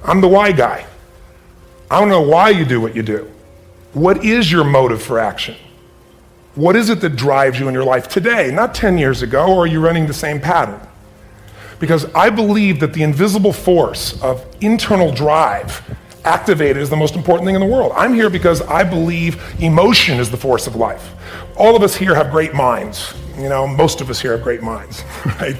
I'm the why guy. I don't know why you do what you do. What is your motive for action? What is it that drives you in your life today, not 10 years ago, or are you running the same pattern? Because I believe that the invisible force of internal drive activated is the most important thing in the world. I'm here because I believe emotion is the force of life. All of us here have great minds. Most of us here have great minds, right?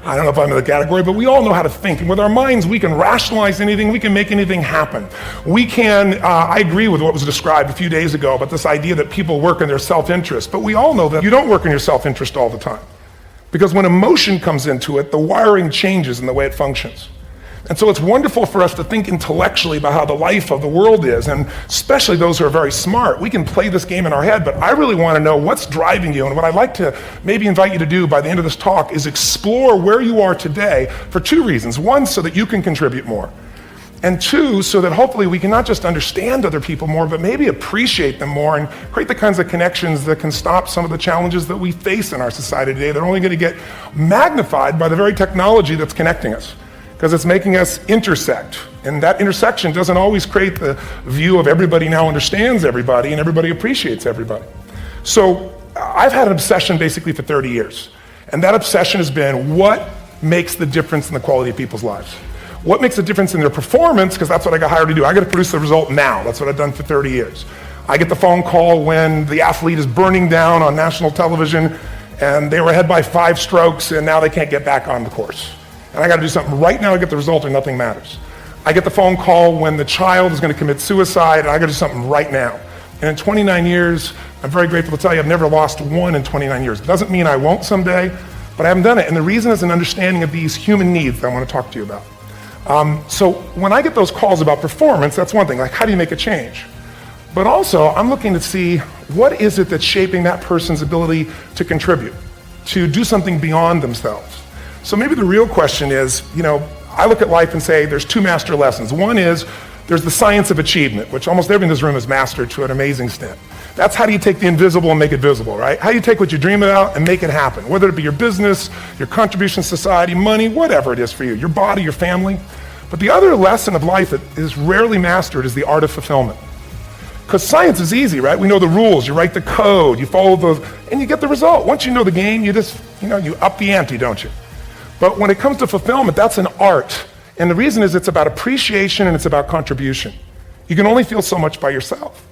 I don't know if I'm in the category, but we all know how to think. And with our minds, we can rationalize anything, we can make anything happen. I agree with what was described a few days ago about this idea that people work in their self-interest, but we all know that you don't work in your self-interest all the time. Because when emotion comes into it, the wiring changes in the way it functions. And so it's wonderful for us to think intellectually about how the life of the world is, and especially those who are very smart. We can play this game in our head, but I really want to know what's driving you. And what I'd like to maybe invite you to do by the end of this talk is explore where you are today for two reasons. One, so that you can contribute more. And two, so that hopefully we can not just understand other people more, but maybe appreciate them more and create the kinds of connections that can stop some of the challenges that we face in our society today. They're only going to get magnified by the very technology that's connecting us, because it's making us intersect. And that intersection doesn't always create the view of everybody now understands everybody and everybody appreciates everybody. So I've had an obsession basically for 30 years. And that obsession has been what makes the difference in the quality of people's lives? What makes a difference in their performance? Because that's what I got hired to do. I got to produce the result now. That's what I've done for 30 years. I get the phone call when the athlete is burning down on national television and they were ahead by 5 strokes and now they can't get back on the course. And I got to do something right now to get the result or nothing matters. I get the phone call when the child is going to commit suicide and I got to do something right now. And in 29 years, I'm very grateful to tell you I've never lost one in 29 years. It doesn't mean I won't someday, but I haven't done it. And the reason is an understanding of these human needs that I want to talk to you about. So when I get those calls about performance, that's one thing, like how do you make a change? But also, I'm looking to see what is it that's shaping that person's ability to contribute, to do something beyond themselves. So maybe the real question is, I look at life and say there's 2 master lessons. One is there's the science of achievement, which almost everyone in this room has mastered to an amazing extent. That's how do you take the invisible and make it visible, right? How do you take what you dream about and make it happen, whether it be your business, your contribution to society, money, whatever it is for you, your body, your family. But the other lesson of life that is rarely mastered is the art of fulfillment. Because science is easy, right? We know the rules, you write the code, you follow those, and you get the result. Once you know the game, you just, you up the ante, don't you? But when it comes to fulfillment, that's an art. And the reason is it's about appreciation and it's about contribution. You can only feel so much by yourself.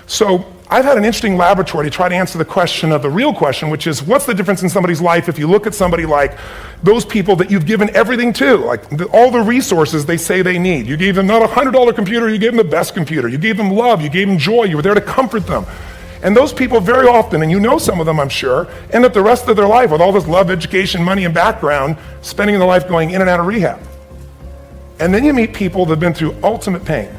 So I've had an interesting laboratory to try to answer the question of the real question, which is what's the difference in somebody's life if you look at somebody like those people that you've given everything to, like all the resources they say they need. You gave them not a $100 computer, you gave them the best computer. You gave them love, you gave them joy, you were there to comfort them. And those people very often, and you know some of them I'm sure, end up the rest of their life with all this love, education, money, and background, spending their life going in and out of rehab. And then you meet people that have been through ultimate pain,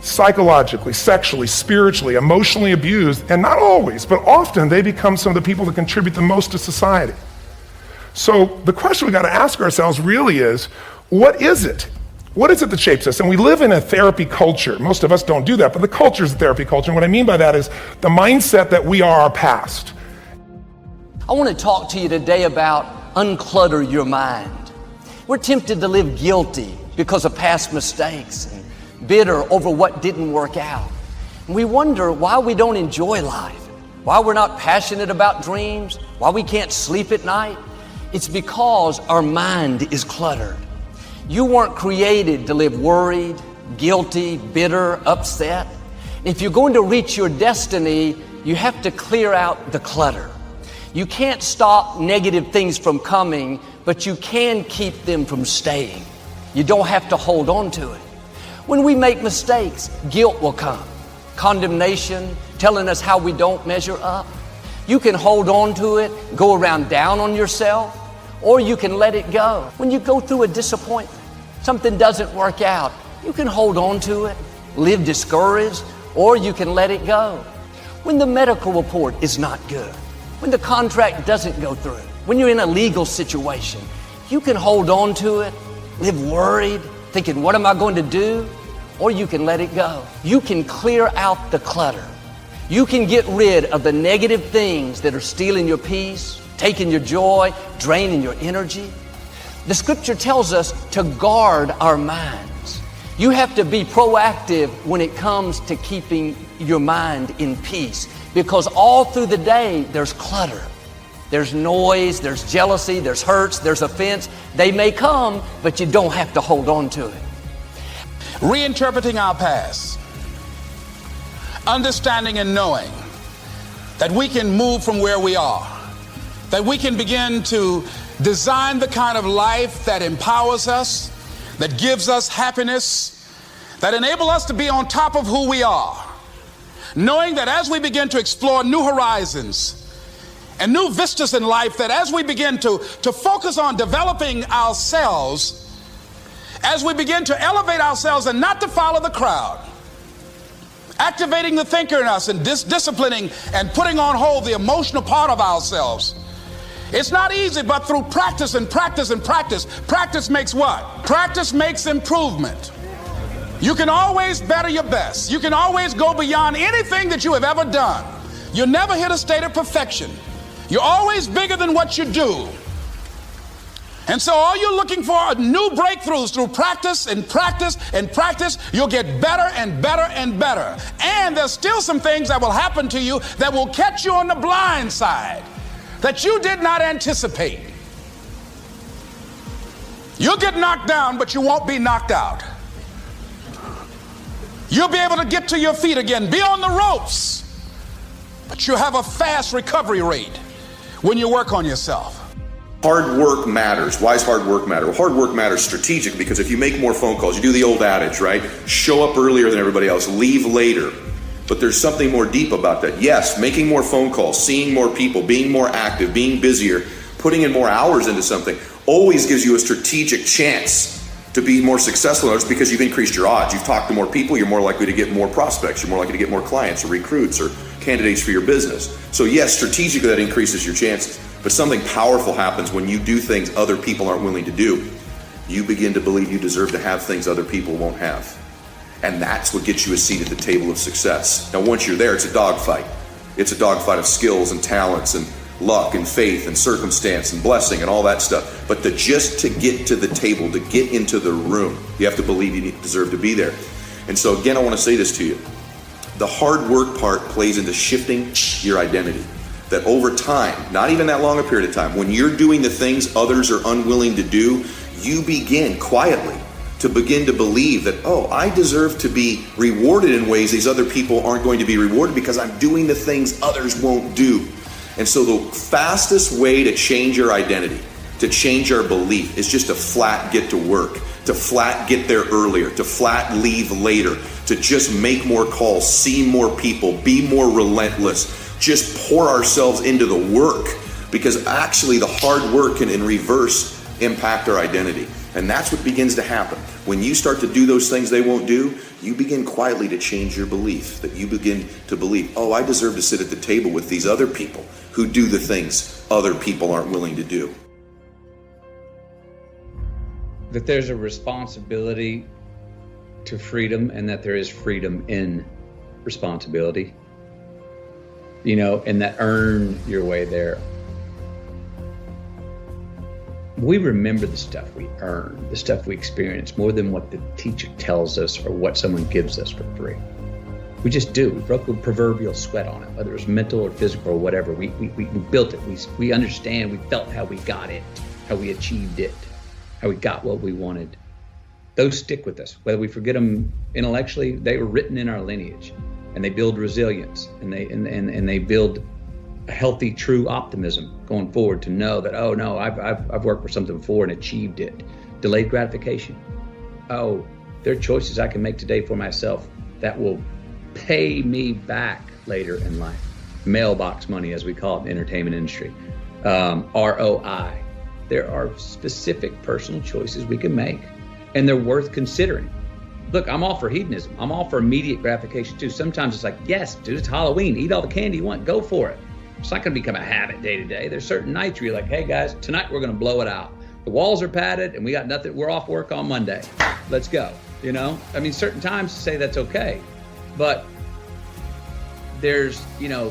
psychologically, sexually, spiritually, emotionally abused, and not always, but often they become some of the people that contribute the most to society. So the question we got to ask ourselves really is, what is it? What is it that shapes us? And we live in a therapy culture. Most of us don't do that, but the culture is a therapy culture. And what I mean by that is the mindset that we are our past. I want to talk to you today about unclutter your mind. We're tempted to live guilty because of past mistakes and bitter over what didn't work out. And we wonder why we don't enjoy life, why we're not passionate about dreams, why we can't sleep at night. It's because our mind is cluttered. You weren't created to live worried, guilty, bitter, upset. If you're going to reach your destiny, you have to clear out the clutter. You can't stop negative things from coming, but you can keep them from staying. You don't have to hold on to it. When we make mistakes, guilt will come. Condemnation, telling us how we don't measure up. You can hold on to it, go around down on yourself, or you can let it go. When you go through a disappointment, something doesn't work out, you can hold on to it, live discouraged, or you can let it go. When the medical report is not good, when the contract doesn't go through, when you're in a legal situation, you can hold on to it, live worried, thinking, what am I going to do? Or you can let it go. You can clear out the clutter. You can get rid of the negative things that are stealing your peace, taking your joy, draining your energy. The scripture tells us to guard our minds. You have to be proactive when it comes to keeping your mind in peace, because all through the day there's clutter. There's noise, there's jealousy, there's hurts, there's offense. They may come, but you don't have to hold on to it. Reinterpreting our past, understanding and knowing that we can move from where we are, that we can begin to design the kind of life that empowers us, that gives us happiness, that enable us to be on top of who we are, knowing that as we begin to explore new horizons and new vistas in life, that as we begin to focus on developing ourselves, as we begin to elevate ourselves and not to follow the crowd, activating the thinker in us and disciplining and putting on hold the emotional part of ourselves. It's not easy, but through practice and practice and practice. Practice makes what? Practice makes improvement. You can always better your best. You can always go beyond anything that you have ever done. You'll never hit a state of perfection. You're always bigger than what you do. And so all you're looking for are new breakthroughs through practice and practice and practice. You'll get better and better and better. And there's still some things that will happen to you that will catch you on the blind side that you did not anticipate. You'll get knocked down, but you won't be knocked out. You'll be able to get to your feet again, be on the ropes, but you'll have a fast recovery rate when you work on yourself. Hard work matters. Why does hard work matter? Well, hard work matters strategic because if you make more phone calls, you do the old adage, right? Show up earlier than everybody else, leave later. But there's something more deep about that. Yes, making more phone calls, seeing more people, being more active, being busier, putting in more hours into something always gives you a strategic chance to be more successful in others because you've increased your odds. You've talked to more people, you're more likely to get more prospects, you're more likely to get more clients or recruits or candidates for your business. So yes, strategically that increases your chances. But something powerful happens when you do things other people aren't willing to do. You begin to believe you deserve to have things other people won't have. And that's what gets you a seat at the table of success. Now once you're there, it's a dogfight. It's a dogfight of skills and talents and luck and faith and circumstance and blessing and all that stuff. But just to get to the table, to get into the room, you have to believe you deserve to be there. And so again, I want to say this to you. The hard work part plays into shifting your identity. That over time, not even that long a period of time, when you're doing the things others are unwilling to do, you begin quietly to begin to believe that, oh, I deserve to be rewarded in ways these other people aren't going to be rewarded because I'm doing the things others won't do. And so the fastest way to change your identity, to change our belief, is just to flat get to work, to flat get there earlier, to flat leave later, to just make more calls, see more people, be more relentless, just pour ourselves into the work, because actually the hard work can in reverse impact our identity. And that's what begins to happen. When you start to do those things they won't do, you begin quietly to change your belief, that you begin to believe, oh, I deserve to sit at the table with these other people who do the things other people aren't willing to do. That there's a responsibility to freedom and that there is freedom in responsibility. You know, and that earn your way there. We remember the stuff we earn, the stuff we experience, more than what the teacher tells us or what someone gives us for free. We just do. We broke the proverbial sweat on it, whether it was mental or physical or whatever. We built it. We understand. We felt how we got it, how we achieved it, how we got what we wanted. Those stick with us. Whether we forget them intellectually, they were written in our lineage, and they build resilience, and they build a healthy, true optimism going forward to know that, oh no, I've worked for something before and achieved it. Delayed gratification. Oh, there are choices I can make today for myself that will pay me back later in life. Mailbox money, as we call it in the entertainment industry. ROI. There are specific personal choices we can make, and they're worth considering. Look, I'm all for hedonism. I'm all for immediate gratification too. Sometimes it's like, yes, dude, it's Halloween. Eat all the candy you want. Go for it. It's not going to become a habit day to day. There's certain nights where you're like, hey guys, tonight we're going to blow it out. The walls are padded and we got nothing. We're off work on Monday. Let's go. You know, I mean, certain times to say that's okay, but there's, you know,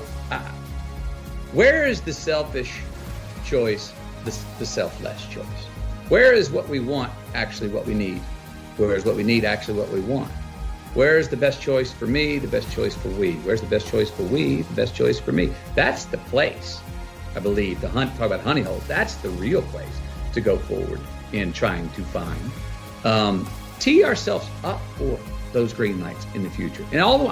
where is the selfish choice, the selfless choice? Where is what we want actually what we need? Where's what we need actually what we want? Where's the best choice for me, the best choice for we? Where's the best choice for we, the best choice for me? That's the place, I believe. Talk about honey holes. That's the real place to go forward in trying to find. Tee ourselves up for those green lights in the future. And all the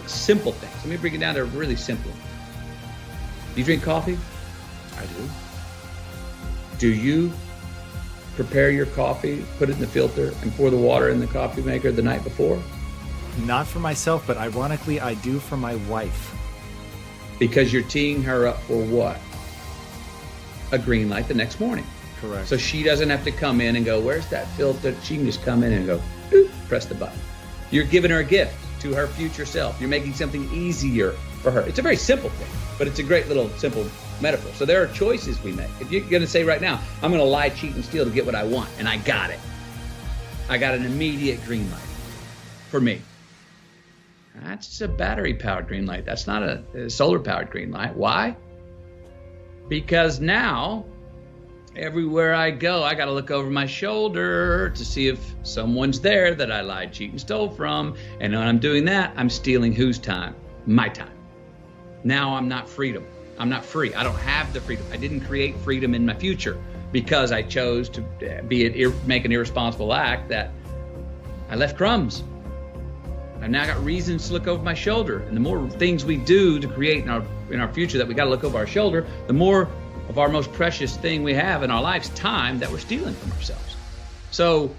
simple things. Let me bring it down to really simple. You drink coffee? I do. Do you prepare your coffee, put it in the filter, and pour the water in the coffee maker the night before? Not for myself, but ironically, I do for my wife. Because you're teeing her up for what? A green light the next morning. Correct. So she doesn't have to come in and go, where's that filter? She can just come in and go, boop, press the button. You're giving her a gift to her future self. You're making something easier for her. It's a very simple thing, but it's a great little simple metaphor. So there are choices we make. If you're going to say right now, I'm going to lie, cheat, and steal to get what I want, and I got it. I got an immediate green light for me. That's a battery-powered green light. That's not a solar-powered green light. Why? Because now, everywhere I go, I got to look over my shoulder to see if someone's there that I lied, cheat, and stole from. And when I'm doing that, I'm stealing whose time? My time. Now I'm not freedom. I'm not free. I don't have the freedom. I didn't create freedom in my future because I chose to make an irresponsible act that I left crumbs. I've now got reasons to look over my shoulder. And the more things we do to create in our future that we got to look over our shoulder, the more of our most precious thing we have in our lives, time, that we're stealing from ourselves. So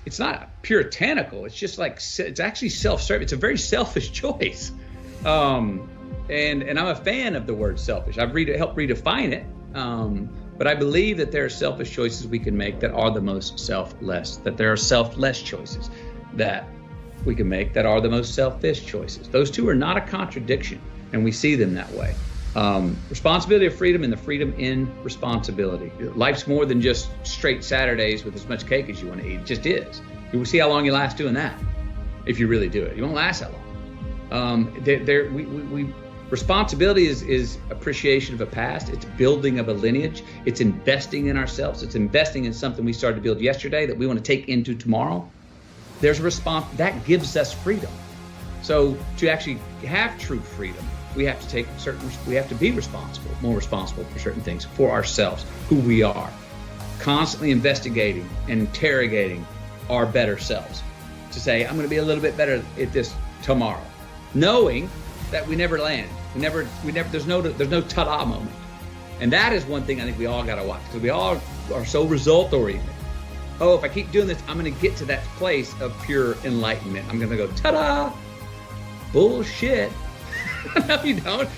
it's not puritanical. It's just like, it's actually self-serving. It's a very selfish choice. And I'm a fan of the word selfish. I've helped redefine it. But I believe that there are selfish choices we can make that are the most selfless, that there are selfless choices that we can make that are the most selfish choices. Those two are not a contradiction, and we see them that way. Responsibility of freedom and the freedom in responsibility. Life's more than just straight Saturdays with as much cake as you want to eat. It just is. You will see how long you last doing that if you really do it. You won't last that long. Responsibility is appreciation of a past. It's building of a lineage. It's investing in ourselves. It's investing in something we started to build yesterday that we want to take into tomorrow. There's a response that gives us freedom. So to actually have true freedom, we have to be responsible, more responsible for certain things, for ourselves, who we are, constantly investigating and interrogating our better selves to say, I'm going to be a little bit better at this tomorrow, knowing that we never land. There's no ta-da moment. And that is one thing I think we all got to watch, because we all are so result oriented. Oh, if I keep doing this, I'm going to get to that place of pure enlightenment. I'm going to go, ta-da, bullshit. No, you don't.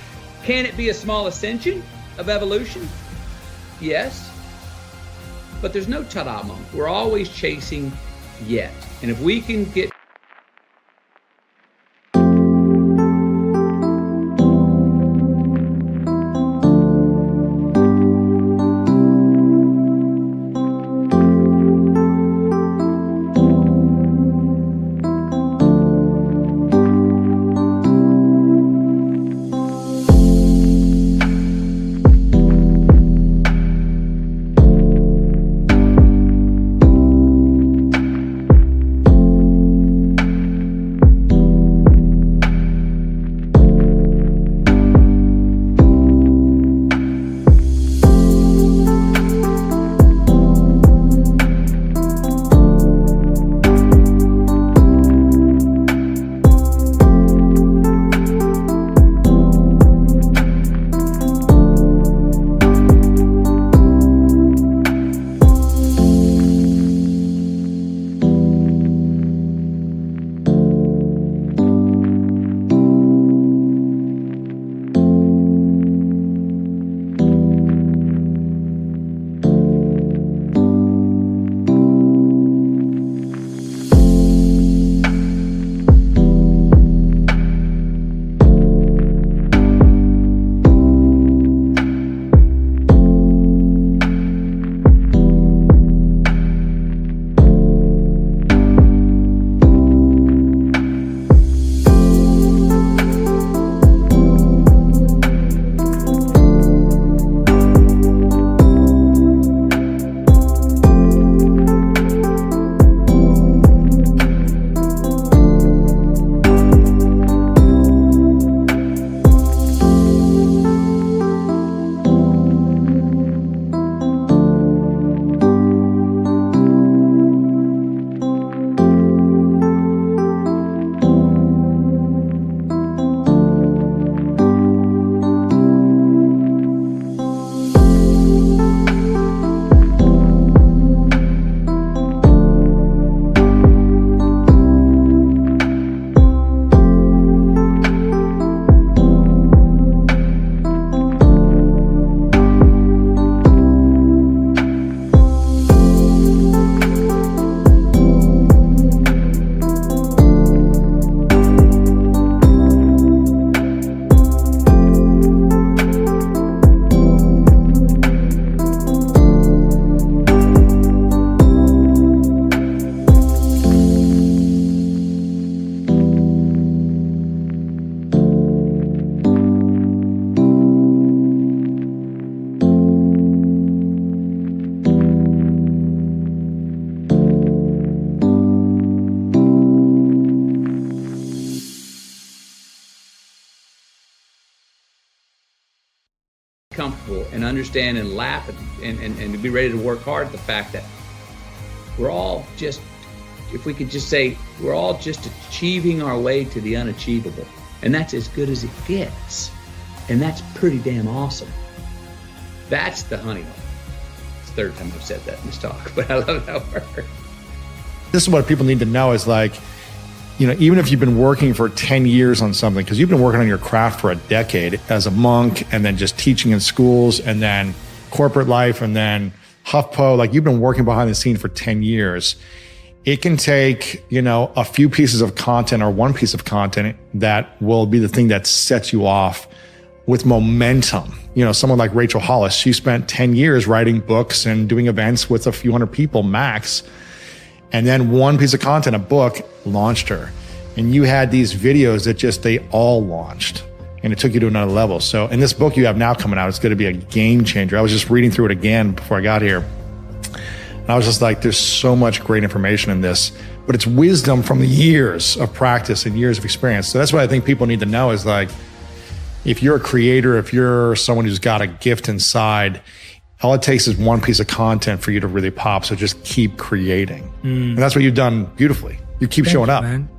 Can it be a small ascension of evolution? Yes. But there's no ta-da moment. We're always chasing yet. And if we can get comfortable and understand and laugh and be ready to work hard at the fact that we're all just, if we could just say, we're all just achieving our way to the unachievable. And that's as good as it gets. And that's pretty damn awesome. That's the honeymoon. It's the third time I've said that in this talk, but I love that word. This is what people need to know is like, you know, even if you've been working for 10 years on something, because you've been working on your craft for a decade as a monk and then just teaching in schools and then corporate life and then HuffPo, like you've been working behind the scene for 10 years. It can take, you know, a few pieces of content or one piece of content that will be the thing that sets you off with momentum. You know, someone like Rachel Hollis, she spent 10 years writing books and doing events with a few hundred people max. And then one piece of content, a book, launched her. And you had these videos that just, they all launched. And it took you to another level. So in this book you have now coming out, it's going to be a game changer. I was just reading through it again before I got here. And I was just like, there's so much great information in this. But it's wisdom from years of practice and years of experience. So that's what I think people need to know is like, if you're a creator, if you're someone who's got a gift inside, all it takes is one piece of content for you to really pop. So just keep creating. And that's what you've done beautifully. You keep showing up. Man.